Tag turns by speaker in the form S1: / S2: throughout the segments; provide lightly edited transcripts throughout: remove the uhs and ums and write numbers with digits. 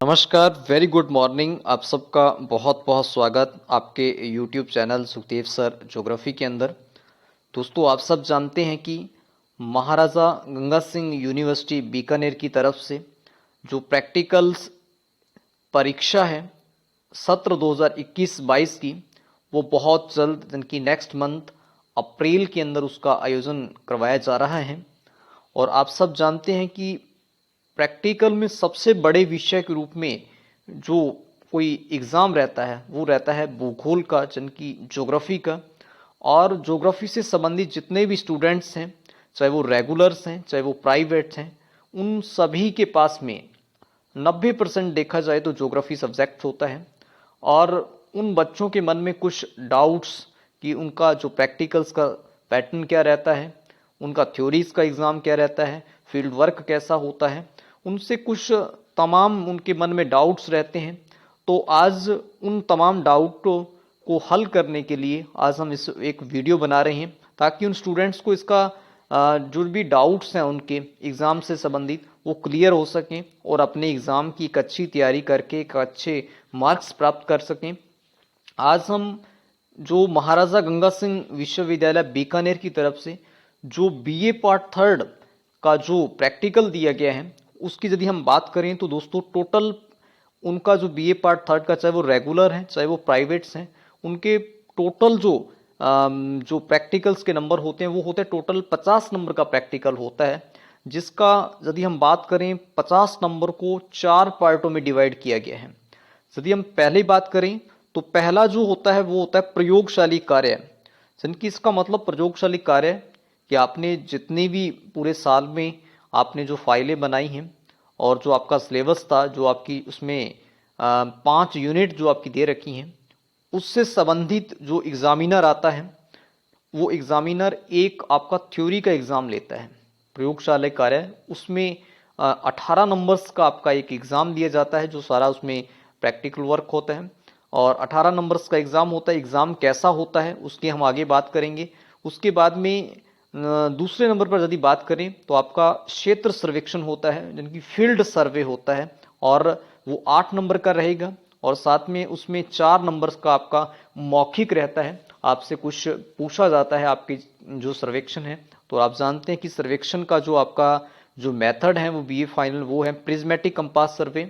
S1: नमस्कार, very good morning. आप सबका बहुत बहुत स्वागत आपके YouTube channel Sukhdev sir geography के अंदर। दोस्तों, आप सब जानते हैं कि महाराजा गंगा सिंह यूनिवर्सिटी बीकानेर की तरफ से जो प्रैक्टिकल्स परीक्षा है सत्र 2021-22 की, वो बहुत जल्द यानी कि नेक्स्ट मंथ अप्रैल के अंदर उसका आयोजन करवाया जा रहा है। और आप सब जानते हैं कि प्रैक्टिकल में सबसे बड़े विषय के रूप में जो कोई एग्ज़ाम रहता है वो रहता है भूगोल का, यानी कि ज्योग्राफी का। और ज्योग्राफी से संबंधित जितने भी स्टूडेंट्स हैं, चाहे वो रेगुलर्स हैं चाहे वो प्राइवेट्स हैं, उन सभी के पास में 90% देखा जाए तो ज्योग्राफी सब्जेक्ट होता है। और उन बच्चों के मन में कुछ डाउट्स कि उनका जो प्रैक्टिकल्स का पैटर्न क्या रहता है, उनका थ्योरीज का एग्ज़ाम क्या रहता है, फील्ड वर्क कैसा होता है, उनसे कुछ तमाम उनके मन में डाउट्स रहते हैं। तो आज उन तमाम डाउटों को हल करने के लिए आज हम इस एक वीडियो बना रहे हैं, ताकि उन स्टूडेंट्स को इसका जो भी डाउट्स हैं उनके एग्ज़ाम से संबंधित वो क्लियर हो सकें और अपने एग्ज़ाम की एक अच्छी तैयारी करके एक अच्छे मार्क्स प्राप्त कर सकें। आज हम जो महाराजा गंगा सिंह विश्वविद्यालय बीकानेर की तरफ से जो बीए पार्ट थर्ड का जो प्रैक्टिकल दिया गया है उसकी यदि हम बात करें तो दोस्तों टोटल उनका जो बीए पार्ट थर्ड का, चाहे वो रेगुलर हैं चाहे वो प्राइवेट्स हैं, उनके टोटल जो प्रैक्टिकल्स के नंबर होते हैं वो होते हैं टोटल 50 नंबर का प्रैक्टिकल होता है। जिसका यदि हम बात करें 50 नंबर को 4 पार्टों में डिवाइड किया गया है। यदि हम पहली बात करें तो पहला जो होता है वो होता है प्रयोगशाली कार्य। यानी कि इसका मतलब प्रयोगशाली कार्य कि आपने जितने भी पूरे साल में आपने जो फाइलें बनाई हैं और जो आपका सिलेबस था, जो आपकी उसमें 5 यूनिट जो आपकी दे रखी हैं, उससे संबंधित जो एग्जामिनर आता है वो एग्जामिनर एक आपका थ्योरी का एग्ज़ाम लेता है। प्रयोगशाला कार्य उसमें 18 नंबर्स का आपका एक एग्ज़ाम दिया जाता है, जो सारा उसमें प्रैक्टिकल वर्क होता है और 18 नंबर्स का एग्ज़ाम होता है। एग्ज़ाम कैसा होता है उसकी हम आगे बात करेंगे। उसके बाद में दूसरे नंबर पर यदि बात करें तो आपका क्षेत्र सर्वेक्षण होता है, यानी कि फील्ड सर्वे होता है, और वो 8 नंबर का रहेगा। और साथ में उसमें 4 नंबर्स का आपका मौखिक रहता है, आपसे कुछ पूछा जाता है आपके जो सर्वेक्षण है। तो आप जानते हैं कि सर्वेक्षण का जो आपका जो मेथड है वो बीए फाइनल वो है प्रिज्मेटिक कंपास सर्वे।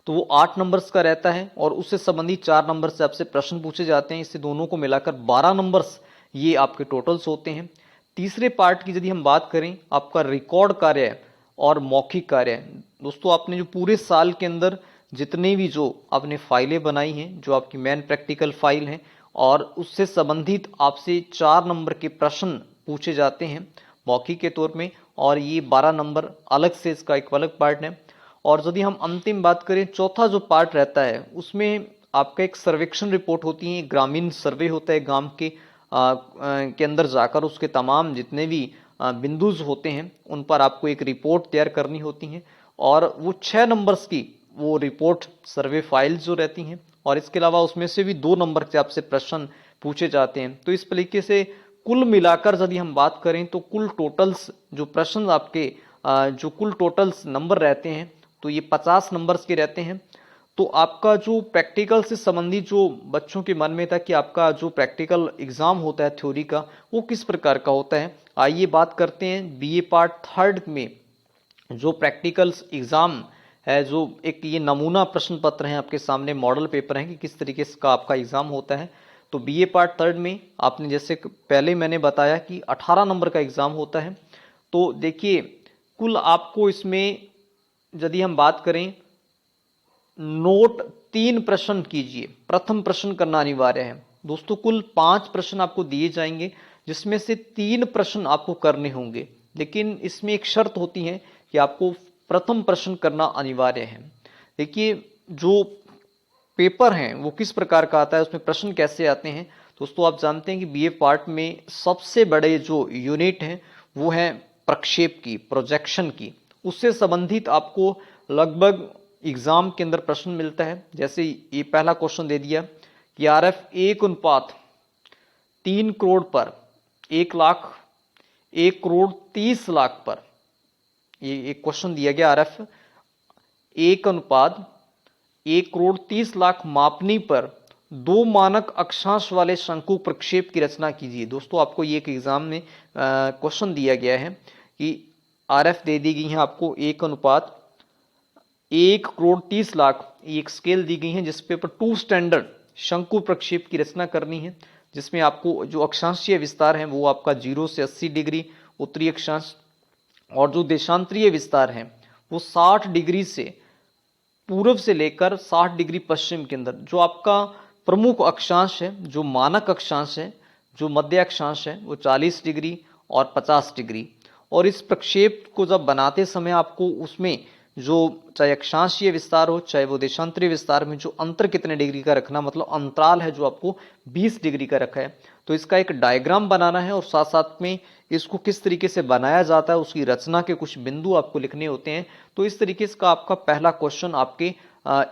S1: तो वो 8 नंबर्स का रहता है और उससे संबंधित 4 नंबर से आपसे प्रश्न पूछे जाते हैं। इससे दोनों को मिलाकर 12 नंबर्स ये आपके टोटल्स होते हैं। तीसरे पार्ट की यदि हम बात करें, आपका रिकॉर्ड कार्य और मौखिक कार्य। दोस्तों, आपने जो पूरे साल के अंदर जितने भी जो आपने फाइलें बनाई हैं, जो आपकी मेन प्रैक्टिकल फाइल है, और उससे संबंधित आपसे 4 नंबर के प्रश्न पूछे जाते हैं मौखिक के तौर में, और ये 12 नंबर अलग से इसका एक अलग पार्ट है। और यदि हम अंतिम बात करें, चौथा जो पार्ट रहता है उसमें आपका एक सर्वेक्षण रिपोर्ट होती है, ग्रामीण सर्वे होता है गांव के अंदर जाकर उसके तमाम जितने भी बिंदुज होते हैं उन पर आपको एक रिपोर्ट तैयार करनी होती है। और वो 6 नंबर्स की वो रिपोर्ट सर्वे फाइल्स जो रहती हैं, और इसके अलावा उसमें से भी 2 नंबर से आपसे प्रश्न पूछे जाते हैं। तो इस तरीके से कुल मिलाकर यदि हम बात करें तो कुल टोटल्स जो प्रश्न आपके जो कुल टोटल्स नंबर रहते हैं तो ये 50 नंबर्स के रहते हैं। तो आपका जो प्रैक्टिकल से संबंधित जो बच्चों के मन में था कि आपका जो प्रैक्टिकल एग्जाम होता है थ्योरी का वो किस प्रकार का होता है, आइए बात करते हैं बीए पार्ट थर्ड में जो प्रैक्टिकल्स एग्जाम है। जो एक ये नमूना प्रश्न पत्र है आपके सामने, मॉडल पेपर है कि किस तरीके से का आपका एग्जाम होता है। तो बीए पार्ट थर्ड में आपने जैसे पहले मैंने बताया कि 18 नंबर का एग्जाम होता है। तो देखिए, कुल आपको इसमें यदि हम बात करें, नोट 3 प्रश्न कीजिए, प्रथम प्रश्न करना अनिवार्य है। दोस्तों, कुल 5 प्रश्न आपको दिए जाएंगे जिसमें से 3 प्रश्न आपको करने होंगे, लेकिन इसमें एक शर्त होती है कि आपको प्रथम प्रश्न करना अनिवार्य है। देखिए, जो पेपर हैं वो किस प्रकार का आता है, उसमें प्रश्न कैसे आते हैं। दोस्तों, आप जानते हैं कि बीए पार्ट में सबसे बड़े जो यूनिट हैं वो है प्रक्षेप की, प्रोजेक्शन की। उससे संबंधित आपको लगभग एग्जाम के अंदर प्रश्न मिलता है। जैसे ये पहला क्वेश्चन दे दिया कि RF 1:3 करोड़ पर 1 करोड़ 30 लाख पर, ये एक क्वेश्चन दिया गया RF 1:1,30,00,000 मापनी पर 2 मानक अक्षांश वाले शंकु प्रक्षेप की रचना कीजिए। दोस्तों आपको ये एक एग्जाम में क्वेश्चन दिया गया है कि आरएफ दे दी गई है आपको 1:1,30,00,000 एक स्केल दी गई है जिस पे पर 2 स्टैंडर्ड शंकु प्रक्षेप की रचना करनी है, जिसमें आपको जो अक्षांशीय विस्तार है वो आपका 0 से 80 डिग्री उत्तरी अक्षांश और जो देशांतरीय विस्तार है वो 60 डिग्री से पूर्व से लेकर 60 डिग्री पश्चिम के अंदर। जो आपका प्रमुख अक्षांश है, जो मानक अक्षांश है, जो मध्य अक्षांश है वो 40 डिग्री और 50 डिग्री। और इस प्रक्षेप को जब बनाते समय आपको उसमें जो चाहे अक्षांशीय विस्तार हो चाहे वो देशांतरीय विस्तार में जो अंतर कितने डिग्री का रखना, मतलब अंतराल है जो आपको 20 डिग्री का रखा है। तो इसका एक डायग्राम बनाना है और साथ साथ में इसको किस तरीके से बनाया जाता है उसकी रचना के कुछ बिंदु आपको लिखने होते हैं। तो इस तरीके से आपका पहला क्वेश्चन आपके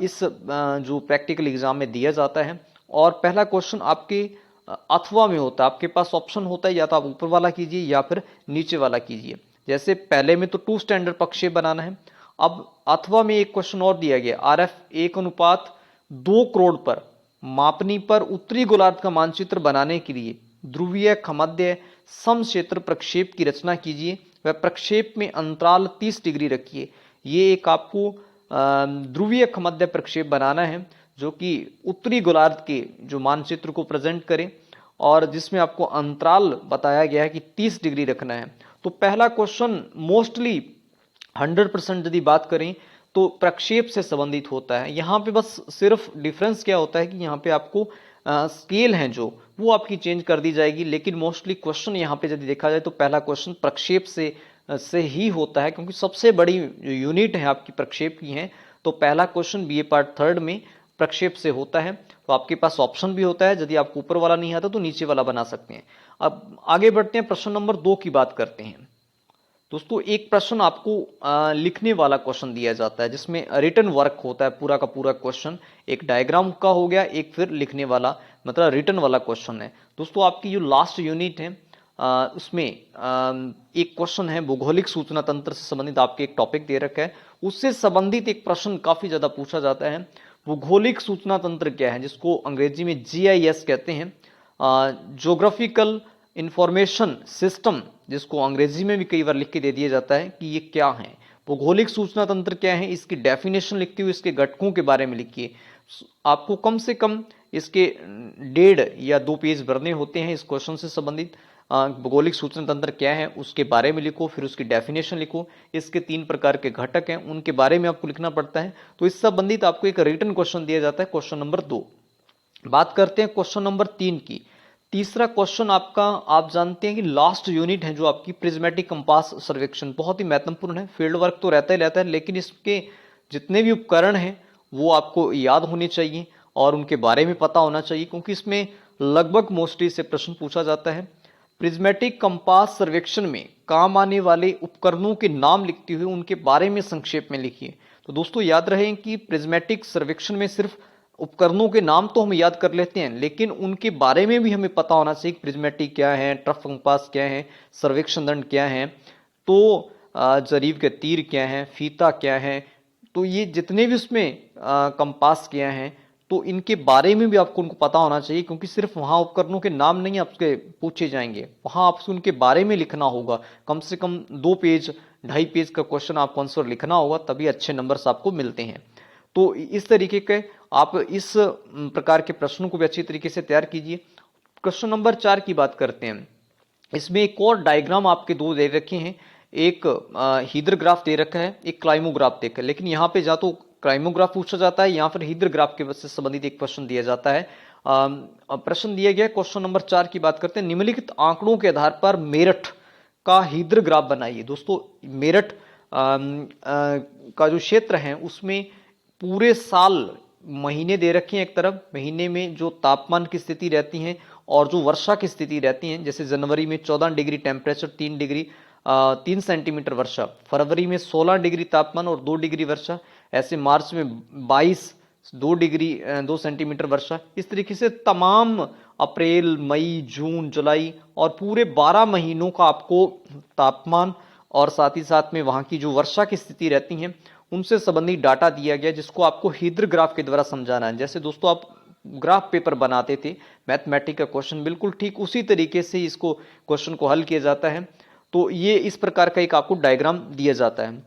S1: इस जो प्रैक्टिकल एग्जाम में दिया जाता है। और पहला क्वेश्चन आपके अथवा में होता है, आपके पास ऑप्शन होता है या तो आप ऊपर वाला कीजिए या फिर नीचे वाला कीजिए। जैसे पहले में तो 2 स्टैंडर्ड प्रक्षेप बनाना है। अब अथवा में एक क्वेश्चन और दिया गया, आरएफ 1:2 करोड़ पर मापनी पर उत्तरी गोलार्ध का मानचित्र बनाने के लिए ध्रुवीय खमध्य समक्षेत्र प्रक्षेप की रचना कीजिए वह प्रक्षेप में अंतराल 30 डिग्री रखिए। ये एक आपको ध्रुवीय खमध्य प्रक्षेप बनाना है जो कि उत्तरी गोलार्ध के जो मानचित्र को प्रेजेंट करे और जिसमें आपको अंतराल बताया गया है कि 30 डिग्री रखना है। तो पहला क्वेश्चन मोस्टली 100% यदि बात करें तो प्रक्षेप से संबंधित होता है। यहाँ पे बस सिर्फ डिफरेंस क्या होता है कि यहाँ पे आपको स्केल है जो वो आपकी चेंज कर दी जाएगी, लेकिन मोस्टली क्वेश्चन यहाँ पे यदि देखा जाए तो पहला क्वेश्चन प्रक्षेप से ही होता है क्योंकि सबसे बड़ी यूनिट है आपकी प्रक्षेप की है। तो पहला क्वेश्चन बीए पार्ट 3 में प्रक्षेप से होता है। तो आपके पास ऑप्शन भी होता है, यदि आपको ऊपर वाला नहीं आता तो नीचे वाला बना सकते हैं। अब आगे बढ़ते हैं, प्रश्न नंबर 2 की बात करते हैं। दोस्तों एक प्रश्न आपको लिखने वाला क्वेश्चन दिया जाता है जिसमें रिटन वर्क होता है पूरा का पूरा क्वेश्चन, एक डायग्राम का हो गया, एक फिर लिखने वाला मतलब रिटन वाला क्वेश्चन है। दोस्तों आपकी जो लास्ट यूनिट है उसमें एक क्वेश्चन है भौगोलिक सूचना तंत्र से संबंधित, आपके एक टॉपिक दे रखा है, उससे संबंधित एक प्रश्न काफी ज्यादा पूछा जाता है। भौगोलिक सूचना तंत्र क्या है, जिसको अंग्रेजी में GIS कहते हैं, ज्योग्राफिकल इंफॉर्मेशन सिस्टम, जिसको अंग्रेजी में भी कई बार लिख के दे दिया जाता है कि ये क्या है। भौगोलिक सूचना तंत्र क्या है, इसकी डेफिनेशन लिखते हुए इसके घटकों के बारे में लिखिए। आपको कम से कम इसके 1.5 या 2 पेज भरने होते हैं इस क्वेश्चन से संबंधित। भौगोलिक सूचना तंत्र क्या है उसके बारे में लिखो, फिर उसकी डेफिनेशन लिखो, इसके 3 प्रकार के घटक हैं उनके बारे में आपको लिखना पड़ता है। तो इस संबंधित आपको एक रिटन क्वेश्चन दिया जाता है, क्वेश्चन नंबर 2। बात करते हैं क्वेश्चन नंबर 3 की। तीसरा क्वेश्चन आपका, आप जानते हैं कि लास्ट यूनिट है जो आपकी प्रिज्मेटिक कंपास सर्वेक्षण, बहुत ही महत्वपूर्ण है। फील्ड वर्क तो रहता ही रहता है, लेकिन इसके जितने भी उपकरण हैं वो आपको याद होने चाहिए और उनके बारे में पता होना चाहिए क्योंकि इसमें लगभग मोस्टली से प्रश्न पूछा जाता है। प्रिज्मेटिक कंपास सर्वेक्षण में काम आने वाले उपकरणों के नाम लिखते हुए उनके बारे में संक्षेप में लिखिए। तो दोस्तों याद रहे कि प्रिज्मेटिक सर्वेक्षण में सिर्फ उपकरणों के नाम तो हम याद कर लेते हैं, लेकिन उनके बारे में भी हमें पता होना चाहिए। प्रिज्मेटिक क्या है, ट्रफ कंपास क्या है, सर्वेक्षण दंड क्या है, तो जरीब के तीर क्या है, फीता क्या है, तो ये जितने भी उसमें कंपास क्या है तो इनके बारे में भी आपको उनको पता होना चाहिए क्योंकि सिर्फ वहां उपकरणों के नाम नहीं आपके पूछे जाएंगे, वहां आपको उनके बारे में लिखना होगा। कम से कम 2 पेज 2.5 पेज का क्वेश्चन आपको आंसर लिखना होगा, तभी अच्छे नंबर्स आपको मिलते हैं। तो इस तरीके के आप इस प्रकार के प्रश्नों को भी अच्छी तरीके से तैयार कीजिए। क्वेश्चन नंबर 4 की बात करते हैं। इसमें एक और डायग्राम आपके 2 दे रखे हैं, एक हीड्रोग्राफ दे रखा है, एक क्लाइमोग्राफ दे रखा है, लेकिन यहाँ पे जा तो क्लाइमोग्राफ पूछा जाता है या फिर हीड्रोग्राफ के से संबंधित एक प्रश्न दिया जाता है। प्रश्न दिया गया क्वेश्चन नंबर 4 की बात करते हैं। निम्नलिखित आंकड़ों के आधार पर मेरठ का हीड्रोग्राफ बनाइए। दोस्तों मेरठ का जो क्षेत्र है उसमें पूरे साल महीने दे रखे हैं, एक तरफ महीने में जो तापमान की स्थिति रहती है और जो वर्षा की स्थिति रहती है, जैसे जनवरी में 14 डिग्री टेम्परेचर, 3 सेंटीमीटर वर्षा, फरवरी में 16 डिग्री तापमान और 2 डिग्री वर्षा, ऐसे मार्च में 22 2 सेंटीमीटर वर्षा। इस तरीके से तमाम अप्रैल, मई, जून, जुलाई और पूरे 12 महीनों का आपको तापमान और साथ ही साथ में वहां की जो वर्षा की स्थिति रहती है उनसे संबंधित डाटा दिया गया जिसको आपको हीदर ग्राफ के द्वारा समझाना है। जैसे दोस्तों आप ग्राफ पेपर बनाते थे मैथमेटिक का क्वेश्चन, बिल्कुल ठीक उसी तरीके से इसको क्वेश्चन को हल किया जाता है। तो ये इस प्रकार का एक आपको डायग्राम दिया जाता है।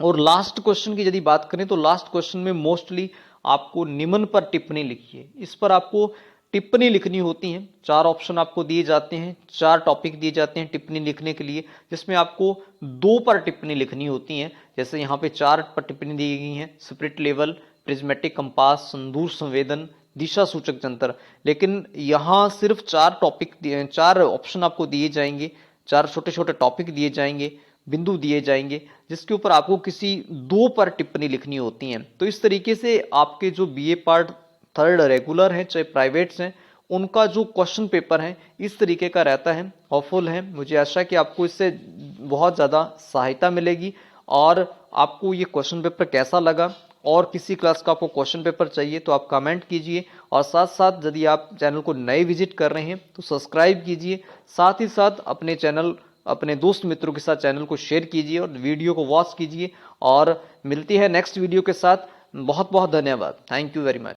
S1: और लास्ट क्वेश्चन की यदि बात करें तो लास्ट क्वेश्चन में मोस्टली आपको निम्न पर टिप्पणी लिखिए, इस पर आपको टिप्पणी लिखनी होती है। 4 ऑप्शन आपको दिए जाते हैं, 4 टॉपिक दिए जाते हैं टिप्पणी लिखने के लिए, जिसमें आपको 2 पर टिप्पणी लिखनी होती है। जैसे यहाँ पे 4 पर टिप्पणी दी गई है, स्पिरिट लेवल, प्रिज्मेटिक कंपास, संदूर संवेदन, दिशा सूचक जंतर। लेकिन यहाँ सिर्फ 4 ऑप्शन आपको दिए जाएंगे, 4 छोटे छोटे टॉपिक दिए जाएंगे, बिंदु दिए जाएंगे, जिसके ऊपर आपको किसी 2 पर टिप्पणी लिखनी होती है। तो इस तरीके से आपके जो बीए पार्ट 3rd रेगुलर हैं चाहे प्राइवेट्स हैं, उनका जो क्वेश्चन पेपर है इस तरीके का रहता है। होपफुल है, मुझे आशा है कि आपको इससे बहुत ज़्यादा सहायता मिलेगी। और आपको ये क्वेश्चन पेपर कैसा लगा और किसी क्लास का आपको क्वेश्चन पेपर चाहिए तो आप कमेंट कीजिए। और साथ साथ यदि आप चैनल को नए विजिट कर रहे हैं तो सब्सक्राइब कीजिए। साथ ही साथ अपने दोस्त मित्रों के साथ चैनल को शेयर कीजिए और वीडियो को वॉच कीजिए। और मिलती है नेक्स्ट वीडियो के साथ। बहुत बहुत धन्यवाद। Thank you very much.